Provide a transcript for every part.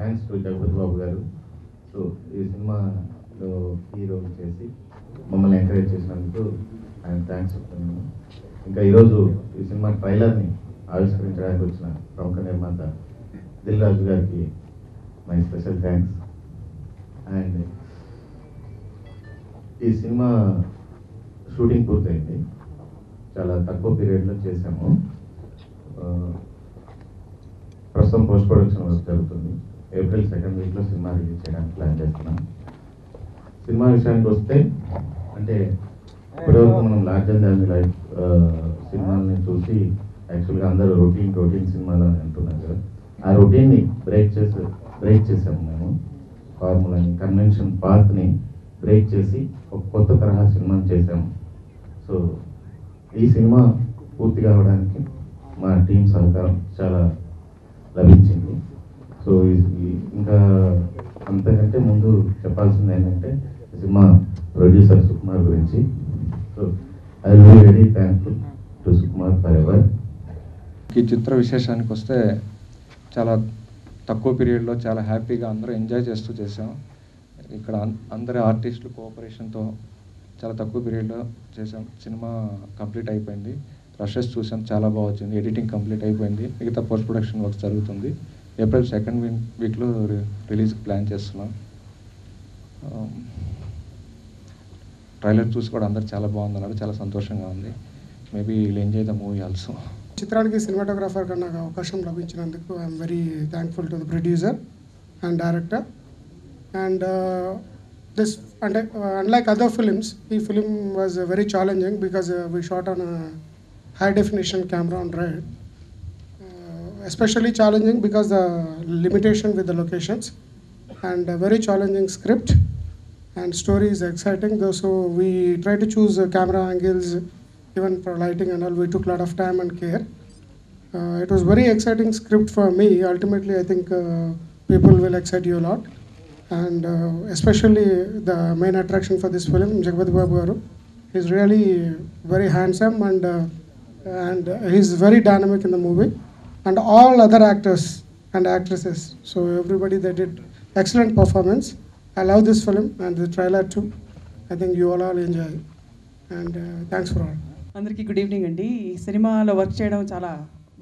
Thanks to Jagapathi బాబు గారు. So ఈ సినిమాలో హీరో చేసి మమ్మల్ని ఎంకరేజ్ చేసినందుకు ఆయన థ్యాంక్స్ చెప్తున్నాను. ఇంకా ఈరోజు ఈ సినిమా ట్రైలర్ని ఆవిష్కరించడానికి వచ్చిన ప్రముఖ నిర్మాత దిల్ రాజు గారికి మై స్పెషల్ థ్యాంక్స్. అండ్ ఈ సినిమా షూటింగ్ పూర్తయింది, చాలా తక్కువ పీరియడ్లో చేసాము. ప్రస్తుతం పోస్ట్ ప్రొడక్షన్ వర్క్ జరుగుతుంది. ఏప్రిల్ 2nd వీక్లో సినిమా రిలీజ్ చేయడానికి ప్లాన్ చేస్తున్నాం. సినిమా విషయానికి వస్తే అంటే ఇప్పటివరకు మనం లార్జర్ దాన్ ది లైఫ్ సినిమాలని చూసి యాక్చువల్గా అందరూ రొటీన్ సినిమాలు అని అంటున్నారు కదా, ఆ రొటీన్ని బ్రేక్ చేసాము మేము. ఫార్ములాని, కన్వెన్షన్ పాత్ని బ్రేక్ చేసి ఒక కొత్త తరహా సినిమాని చేసాము. సో ఈ సినిమా పూర్తి కావడానికి మా టీం సహకారం చాలా లభించింది. సో ఇంకా అంతకంటే ముందు చెప్పాల్సింది ఏంటంటే సినిమా ప్రొడ్యూసర్ సుకుమార్ గురించి. So I will be very thankful to Sukumar for ever. ఈ చిత్ర విశేషానికి వస్తే చాలా తక్కువ పీరియడ్లో చాలా హ్యాపీగా అందరూ ఎంజాయ్ చేస్తూ చేసాం. ఇక్కడ అందరి ఆర్టిస్టులు కోఆపరేషన్తో చాలా తక్కువ పీరియడ్లో చేసాం. సినిమా కంప్లీట్ అయిపోయింది, రషెస్ చూసాం, చాలా బాగా వచ్చింది. ఎడిటింగ్ కంప్లీట్ అయిపోయింది, మిగతా పోస్ట్ ప్రొడక్షన్ వర్క్ జరుగుతుంది. ఏప్రిల్ 2nd వీక్లో రిలీజ్ ప్లాన్ చేస్తున్నాం. ట్రైలర్ చూసి కూడా అందరు చాలా బాగుందన్నారు, చాలా సంతోషంగా ఉంది. Maybe will enjoy the movie also. చిత్రానికి సినిమాటోగ్రాఫర్గా నాకు అవకాశం లభించినందుకు I'm very thankful to the producer and director. And this unlike other films, the film was very challenging because we shot on a high definition camera on red. Especially challenging because the limitation with the locations, and a very challenging script, and story is exciting though, so we try to choose camera angles, even for lighting and all we took a lot of time and care. It was very exciting script for me. Ultimately I think people will excite you a lot. And especially the main attraction for this film, Jagapati Babu garu, he's really very handsome and he's very dynamic in the movie, and all other actors and actresses. So everybody, they did excellent performance. I love this film and the trailer too. I think you all enjoy. And thanks for all. అందరికీ good evening అండి. ఈ సినిమాలో work చేయడం చాలా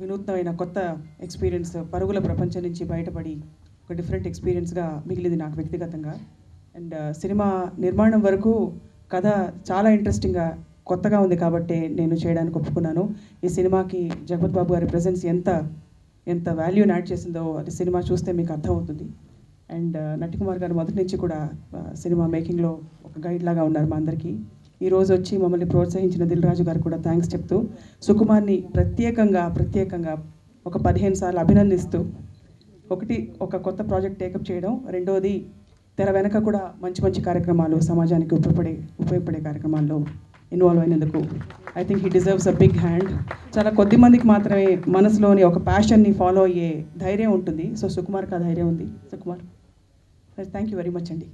వినూత్నమైన కొత్త experience. పరుగుల ప్రపంచం నుంచి బయటపడి ఒక డిఫరెంట్ ఎక్స్పీరియన్స్గా మిగిలింది నాకు వ్యక్తిగతంగా. అండ్ సినిమా నిర్మాణం వరకు కథ చాలా ఇంట్రెస్టింగ్గా కొత్తగా ఉంది కాబట్టి నేను చేయడానికి ఒప్పుకున్నాను. ఈ సినిమాకి జగపతి బాబు గారి ప్రెజెన్స్ ఎంత వాల్యూని యాడ్ చేసిందో అది సినిమా చూస్తే మీకు అర్థమవుతుంది. అండ్ నటికుమార్ గారు మొదటి నుంచి కూడా సినిమా మేకింగ్లో ఒక గైడ్ లాగా ఉన్నారు మా అందరికీ. ఈరోజు వచ్చి మమ్మల్ని ప్రోత్సహించిన దిల్ రాజు గారు కూడా థ్యాంక్స్ చెప్తూ, సుకుమార్ని ప్రత్యేకంగా ఒక 15 సార్లు అభినందిస్తూ, ఒక కొత్త ప్రాజెక్ట్ టేకప్ చేయడం, రెండోది తెర వెనక కూడా మంచి కార్యక్రమాలు, సమాజానికి ఉపయోగపడే కార్యక్రమాల్లో ఇన్వాల్వ్ అయినందుకు I think he deserves a big hand. చాలా కొద్ది మందికి మాత్రమే మనసులోని ఒక ప్యాషన్ని ఫాలో అయ్యే ధైర్యం ఉంటుంది. సో సుకుమార్కి ఆ ధైర్యం ఉంది. Sukumar, thank you very much అండి.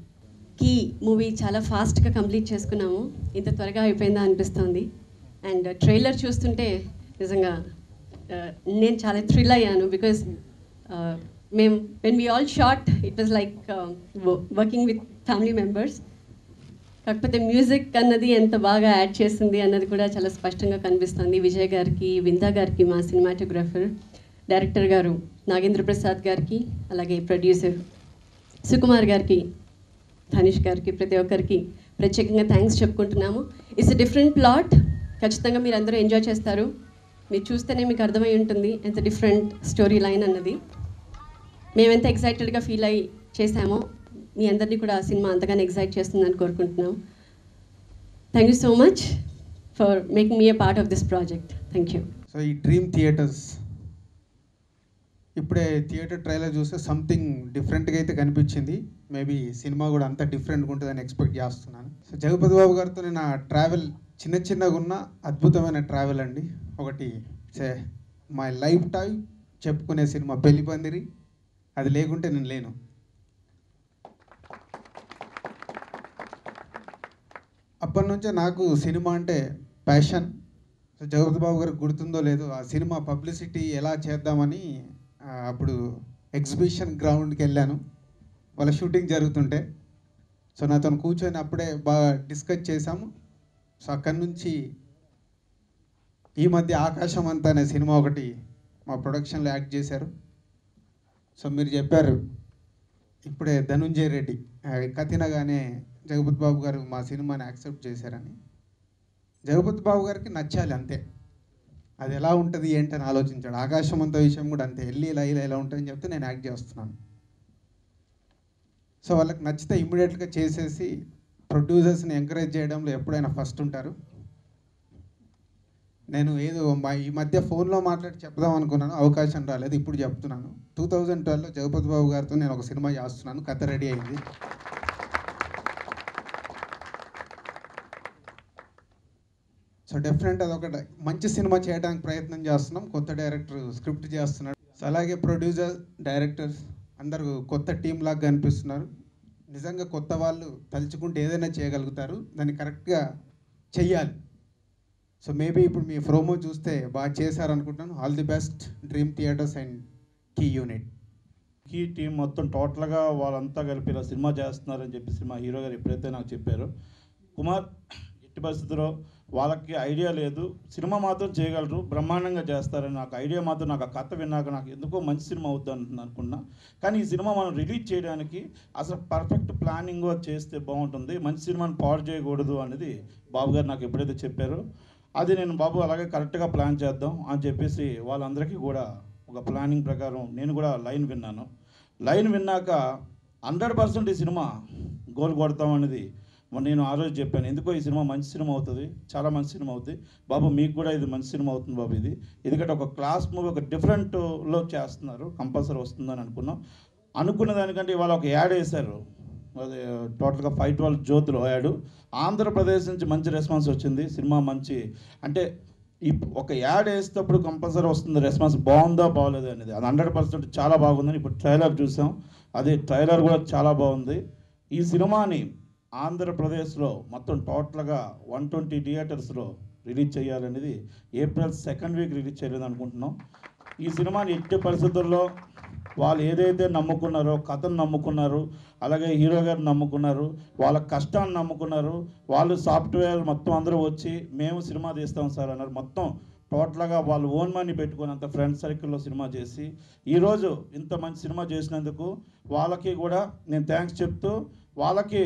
ఈ మూవీ చాలా ఫాస్ట్గా కంప్లీట్ చేసుకున్నాము. ఇంత త్వరగా అయిపోయిందా అనిపిస్తుంది. అండ్ ట్రైలర్ చూస్తుంటే నిజంగా నేను చాలా థ్రిల్ అయ్యాను. Because when we all shot, it was like working with family members. కాకపోతే మ్యూజిక్ అన్నది ఎంత బాగా యాడ్ చేసింది అన్నది కూడా చాలా స్పష్టంగా కనిపిస్తుంది. విజయ్ గారికి, విందా గారికి, మా సినిమాటోగ్రాఫర్, డైరెక్టర్ గారు నాగేంద్ర ప్రసాద్ గారికి, అలాగే ప్రొడ్యూసర్ సుకుమార్ గారికి, ధనుష్ గారికి, ప్రతి ఒక్కరికి ప్రత్యేకంగా థ్యాంక్స్ చెప్పుకుంటున్నాము. It's a different plot. ఖచ్చితంగా మీరు అందరూ ఎంజాయ్ చేస్తారు. మీరు చూస్తేనే మీకు అర్థమై ఉంటుంది ఎంత డిఫరెంట్ స్టోరీ లైన్ అన్నది. మేమెంత ఎక్సైటెడ్గా ఫీల్ అయ్యి చేశామో మీ అందరినీ కూడా ఆ సినిమా అంతగానే ఎక్సైట్ చేస్తుందని కోరుకుంటున్నాం. Thank you so much for making me A part of this project. Thank you. So ఈ డ్రీమ్ థియేటర్స్ ఇప్పుడే థియేటర్ ట్రైలర్ చూస్తే సంథింగ్ డిఫరెంట్గా అయితే కనిపించింది. మేబీ సినిమా కూడా అంత డిఫరెంట్గా ఉంటుందని ఎక్స్పెక్ట్ చేస్తున్నాను. సో జగపతి బాబు గారితో నా ట్రావెల్ చిన్నగా ఉన్న అద్భుతమైన ట్రావెల్ అండి. ఒకటి మై లైఫ్ టైం చెప్పుకునే సినిమా పెళ్లి పందిరి, అది లేకుంటే నేను లేను. అప్పటి నుంచే నాకు సినిమా అంటే ప్యాషన్. సో జగపతి బాబు గారికి గుర్తుందో లేదో, ఆ సినిమా పబ్లిసిటీ ఎలా చేద్దామని అప్పుడు ఎగ్జిబిషన్ గ్రౌండ్కి వెళ్ళాను, వాళ్ళ షూటింగ్ జరుగుతుంటే. సో నాతో కూర్చొని అప్పుడే బాగా డిస్కస్ చేశాము. సో అక్కడి నుంచి ఈ మధ్య ఆకాశం అంతా అనే సినిమా ఒకటి మా ప్రొడక్షన్లో యాక్ట్ చేశారు. సో మీరు చెప్పారు ఇప్పుడే ధనుంజయ రెడ్డి కథినగానే జగపతి బాబు గారు మా సినిమాని యాక్సెప్ట్ చేశారని. జగపతి బాబు గారికి నచ్చాలి అంతే, అది ఎలా ఉంటుంది ఏంటని ఆలోచించాడు. ఆకాశం అంత విషయం కూడా అంతే, వెళ్ళి ఇలా ఉంటుందని చెప్తే నేను యాక్ట్ చేస్తున్నాను. సో వాళ్ళకి నచ్చితే ఇమ్మీడియట్గా చేసేసి ప్రొడ్యూసర్స్ని ఎంకరేజ్ చేయడంలో ఎప్పుడైనా ఫస్ట్ ఉంటారు. నేను ఏదో ఈ మధ్య ఫోన్లో మాట్లాడి చెప్దాం అనుకున్నాను, అవకాశం రాలేదు, ఇప్పుడు చెప్తున్నాను. 2012లో జగపతి బాబు గారితో నేను ఒక సినిమా చేస్తున్నాను, కథ రెడీ అయింది. సో డెఫినెట్ అదొక మంచి సినిమా చేయడానికి ప్రయత్నం చేస్తున్నాం. కొత్త డైరెక్టర్ స్క్రిప్ట్ చేస్తున్నాడు. సో అలాగే ప్రొడ్యూసర్, డైరెక్టర్స్ అందరూ కొత్త టీం లాగా కనిపిస్తున్నారు. నిజంగా కొత్త వాళ్ళు తలుచుకుంటే ఏదైనా చేయగలుగుతారు, దాన్ని కరెక్ట్గా చెయ్యాలి. సో మేబీ ఇప్పుడు మీ ప్రోమో చూస్తే బాగా చేశారనుకుంటున్నాను. All the best Dream Theatres and కీ యూనిట్. కీ టీం మొత్తం టోటల్గా వాళ్ళంతా కలిపి ఇలా సినిమా చేస్తున్నారని చెప్పేసి మా హీరో గారు ఎప్పుడైతే నాకు చెప్పారో, కుమార్ ఎట్టి పరిస్థితుల్లో వాళ్ళకి ఐడియా లేదు, సినిమా మాత్రం చేయగలరు, బ్రహ్మాండంగా చేస్తారని నాకు ఐడియా మాత్రం, నాకు ఆ కథ విన్నాక నాకు ఎందుకో మంచి సినిమా అవుతుంది అనుకున్నా. కానీ ఈ సినిమా మనం రిలీజ్ చేయడానికి అసలు పర్ఫెక్ట్ ప్లానింగ్ చేస్తే బాగుంటుంది, మంచి సినిమాని పాడు చేయకూడదు అనేది బాబు గారు నాకు ఎప్పుడైతే చెప్పారో, అది నేను బాబు అలాగే కరెక్ట్గా ప్లాన్ చేద్దాం అని చెప్పేసి వాళ్ళందరికీ కూడా ఒక ప్లానింగ్ ప్రకారం నేను కూడా లైన్ విన్నాను. లైన్ విన్నాక 100% ఈ సినిమా గోల్ కొడతాం అనేది నేను ఆ రోజు చెప్పాను. ఎందుకో ఈ సినిమా మంచి సినిమా అవుతుంది, చాలా మంచి సినిమా అవుతుంది బాబు, మీకు కూడా ఇది మంచి సినిమా అవుతుంది బాబు. ఇది ఎందుకంటే ఒక క్లాస్ మూవీ, ఒక డిఫరెంట్లో చేస్తున్నారు, కంపల్సరీ వస్తుందని అనుకున్నాం. అనుకున్న దానికంటే ఇవాళ ఒక యాడ్ వేశారు, అది టోటల్గా 512 జ్యోతిలో యాడ్. ఆంధ్రప్రదేశ్ నుంచి మంచి రెస్పాన్స్ వచ్చింది. సినిమా మంచి అంటే ఈ ఒక యాడ్ వేసేటప్పుడు కంపల్సరీ వస్తుంది రెస్పాన్స్, బాగుందా బాగోలేదు అనేది. అది 100% చాలా బాగుందని ఇప్పుడు ట్రైలర్ చూసాం, అదే ట్రైలర్ కూడా చాలా బాగుంది. ఈ సినిమాని ఆంధ్రప్రదేశ్లో మొత్తం టోటల్గా 120 థియేటర్స్లో రిలీజ్ చేయాలనేది ఏప్రిల్ 2nd వీక్ రిలీజ్ చేయాలని అనుకుంటున్నాం. ఈ సినిమాని ఎట్టి పరిస్థితుల్లో వాళ్ళు ఏదైతే నమ్ముకున్నారో, కథను నమ్ముకున్నారు, అలాగే హీరో గారిని నమ్ముకున్నారు, వాళ్ళ కష్టాన్ని నమ్ముకున్నారు, వాళ్ళు సాఫ్ట్వేర్ మొత్తం అందరూ వచ్చి మేము సినిమా తీస్తాం సార్ అన్నారు. మొత్తం టోటల్గా వాళ్ళు ఓన్ మనీ పెట్టుకొని అంత ఫ్రెండ్ సర్కిల్లో సినిమా చేసి ఈరోజు ఇంత మంచి సినిమా చేసినందుకు వాళ్ళకి కూడా నేను థ్యాంక్స్ చెప్తూ, వాళ్ళకి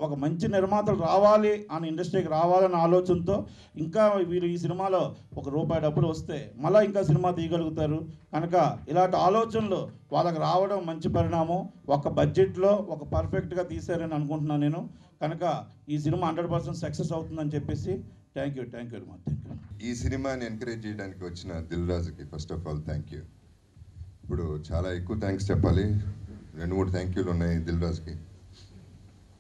ఒక మంచి నిర్మాతలు రావాలి అని, ఇండస్ట్రీకి రావాలన్న ఆలోచనతో ఇంకా వీళ్ళు ఈ సినిమాలో ₹1 డబ్బులు వస్తే మళ్ళీ ఇంకా సినిమా తీయగలుగుతారు కనుక ఇలాంటి ఆలోచనలు వాళ్ళకి రావడం మంచి పరిణామం. ఒక బడ్జెట్లో ఒక పర్ఫెక్ట్గా తీశారని అనుకుంటున్నాను నేను. కనుక ఈ సినిమా 100% సక్సెస్ అవుతుందని చెప్పేసి thank you very much. Thank you. ఈ సినిమాని ఎంకరేజ్ చేయడానికి వచ్చిన దిల్ రాజుకి first of all thank you. ఇప్పుడు చాలా ఎక్కువ థ్యాంక్స్ చెప్పాలి, 2-3 థ్యాంక్ యూలు ఉన్నాయి దిల్ రాజుకి.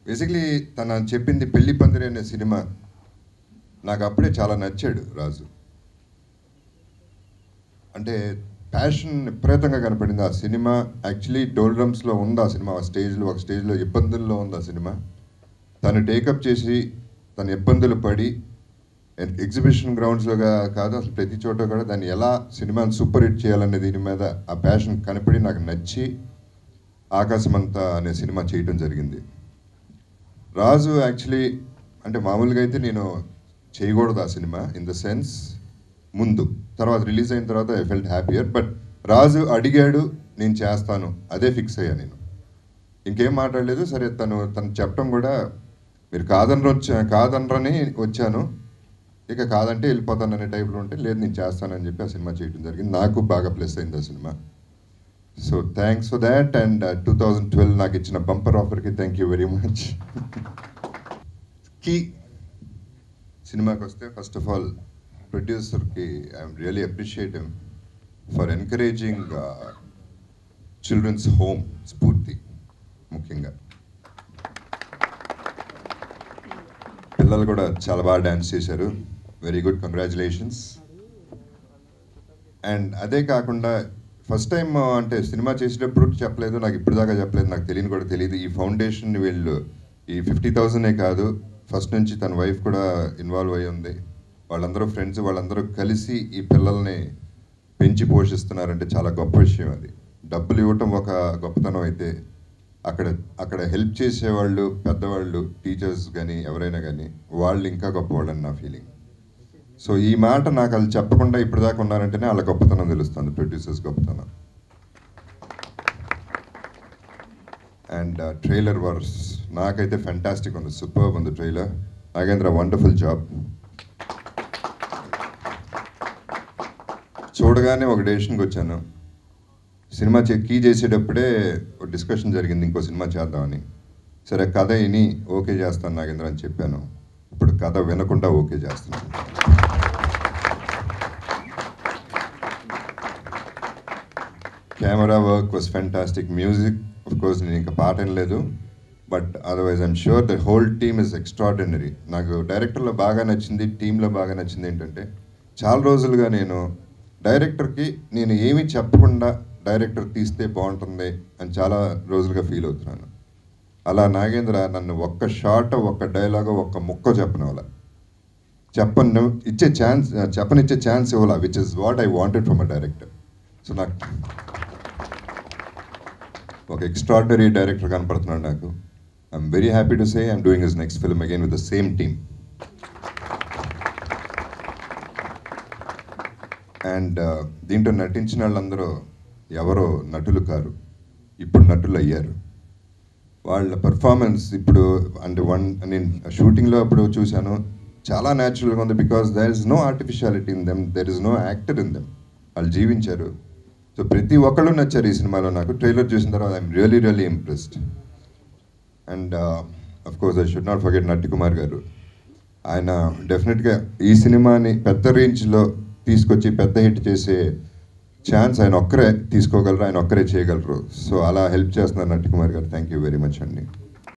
బేసిక్లీ తను చెప్పింది పెళ్లి పందిరి అనే సినిమా నాకు అప్పుడే చాలా నచ్చాడు రాజు. అంటే ప్యాషన్ విపరీతంగా కనపడింది ఆ సినిమా. యాక్చువల్లీ డోల్డ్రమ్స్లో ఉంది ఆ సినిమా, ఒక స్టేజ్లో ఇబ్బందుల్లో ఉంది ఆ సినిమా. తను టేకప్ చేసి తను ఇబ్బందులు పడి ఎగ్జిబిషన్ గ్రౌండ్స్లోగా కాదు అసలు ప్రతి చోట కూడా దాన్ని ఎలా సినిమాని సూపర్ హిట్ చేయాలనే దీని మీద ఆ ప్యాషన్ కనపడి నాకు నచ్చి ఆకాశమంతా అనే సినిమా చేయడం జరిగింది. రాజు యాక్చువల్లీ అంటే మామూలుగా అయితే నేను చేయకూడదు ఆ సినిమా ఇన్ ద సెన్స్ ముందు, తర్వాత రిలీజ్ అయిన తర్వాత ఐ ఫెల్ట్ హ్యాపీయర్. బట్ రాజు అడిగాడు, నేను చేస్తాను, అదే ఫిక్స్ అయ్యా నేను, ఇంకేం మాట్లాడలేదు. సరే తను చెప్పడం కూడా మీరు కాదనరని వచ్చాను, ఇక కాదంటే వెళ్ళిపోతాను అనే టైప్లో ఉంటే లేదు నేను చేస్తానని చెప్పి ఆ సినిమా చేయడం జరిగింది. నాకు బాగా ప్లస్ అయింది ఆ సినిమా. So thanks for that. And 2012 నాకు ఇచ్చిన బంపర్ ఆఫర్కి థ్యాంక్ యూ వెరీ మచ్. కీ సినిమాకి వస్తే ఫస్ట్ ఆఫ్ ఆల్ ప్రొడ్యూసర్కి I'm really appreciate him for encouraging children's home Spoorthi. ముఖ్యంగా పిల్లలు కూడా చాలా బాగా డ్యాన్స్ చేశారు, వెరీ గుడ్, కంగ్రాచులేషన్స్. అండ్ అదే కాకుండా ఫస్ట్ టైం అంటే సినిమా చేసేటప్పుడు చెప్పలేదు, నాకు ఇప్పటిదాకా చెప్పలేదు, నాకు తెలియని కూడా తెలియదు. ఈ ఫౌండేషన్ వీళ్ళు ఈ 50,000 కాదు, ఫస్ట్ నుంచి తన వైఫ్ కూడా ఇన్వాల్వ్ అయ్యి ఉంది. వాళ్ళందరూ ఫ్రెండ్స్, వాళ్ళందరూ కలిసి ఈ పిల్లల్ని పెంచి పోషిస్తున్నారంటే చాలా గొప్ప విషయం అది. డబ్బులు ఇవ్వటం ఒక గొప్పతనం అయితే అక్కడ అక్కడ హెల్ప్ చేసేవాళ్ళు పెద్దవాళ్ళు టీచర్స్ కానీ ఎవరైనా కానీ వాళ్ళు ఇంకా గొప్పవాళ్ళని నా ఫీలింగ్. సో ఈ మాట నాకు వాళ్ళు చెప్పకుండా ఇప్పుడు దాకా ఉన్నారంటేనే వాళ్ళ గొప్పతనం తెలుస్తుంది, ప్రొడ్యూసర్స్ గొప్పతనం. అండ్ ట్రైలర్ వర్స్ నాకైతే ఫ్యాంటాస్టిక్ ఉంది, సూపర్బ్ ఉంది ట్రైలర్. Nagendra wonderful job. చూడగానే ఒక డెసిషన్కి వచ్చాను. సినిమా కీ చేసేటప్పుడే ఒక డిస్కషన్ జరిగింది ఇంకో సినిమా చేద్దామని. సరే కథ విని ఓకే చేస్తాను నాగేంద్ర అని చెప్పాను. ఇప్పుడు కథ వినకుండా ఓకే చేస్తున్నాను. Camera work was fantastic. Music of course నేను ఇంకా పాట లేదు, but otherwise I'm sure the whole team is extraordinary. నాకు డైరెక్టర్లో బాగా నచ్చింది, టీంలో బాగా నచ్చింది ఏంటంటే చాలా రోజులుగా నేను డైరెక్టర్కి నేను ఏమీ చెప్పకుండా డైరెక్టర్ తీస్తే బాగుంటుంది అని చాలా రోజులుగా ఫీల్ అవుతున్నాను. అలా నాగేంద్ర నన్ను ఒక్క షార్ట్, ఒక్క డైలాగ్, ఒక్క ముక్క చెప్పనివ్వాల, చెప్పనిచ్చే ఛాన్స్ ఇవ్వాల, which is what I wanted from a director. So నాకు ఒక ఎక్స్ట్రాడినరీ డైరెక్టర్ కనపడుతున్నాడు నాకు. I'm very happy to say I'm doing his next film again with the same team. And దీంట్లో నటించిన వాళ్ళందరూ ఎవరో నటులు కారు, ఇప్పుడు నటులు అయ్యారు. వాళ్ళ పర్ఫార్మెన్స్ ఇప్పుడు అంటే నేను షూటింగ్లో అప్పుడు చూశాను, చాలా న్యాచురల్గా ఉంది. Because there is no artificiality in them, there is no actor in them. వాళ్ళు జీవించారు. సో ప్రతి ఒక్కళ్ళు నచ్చారు ఈ సినిమాలో నాకు. ట్రైలర్ చూసిన తర్వాత I'm really really impressed. And of course I should not forget Natti Kumar గారు. ఆయన డెఫినెట్గా ఈ సినిమాని పెద్ద రేంజ్లో తీసుకొచ్చి పెద్ద హిట్ చేసే ఛాన్స్ ఆయన ఒక్కరే తీసుకోగలరు, ఆయన ఒక్కరే చేయగలరు. సో అలా హెల్ప్ చేస్తున్నారు నట్టి కుమార్ గారు. థ్యాంక్ యూ వెరీ మచ్ అండి.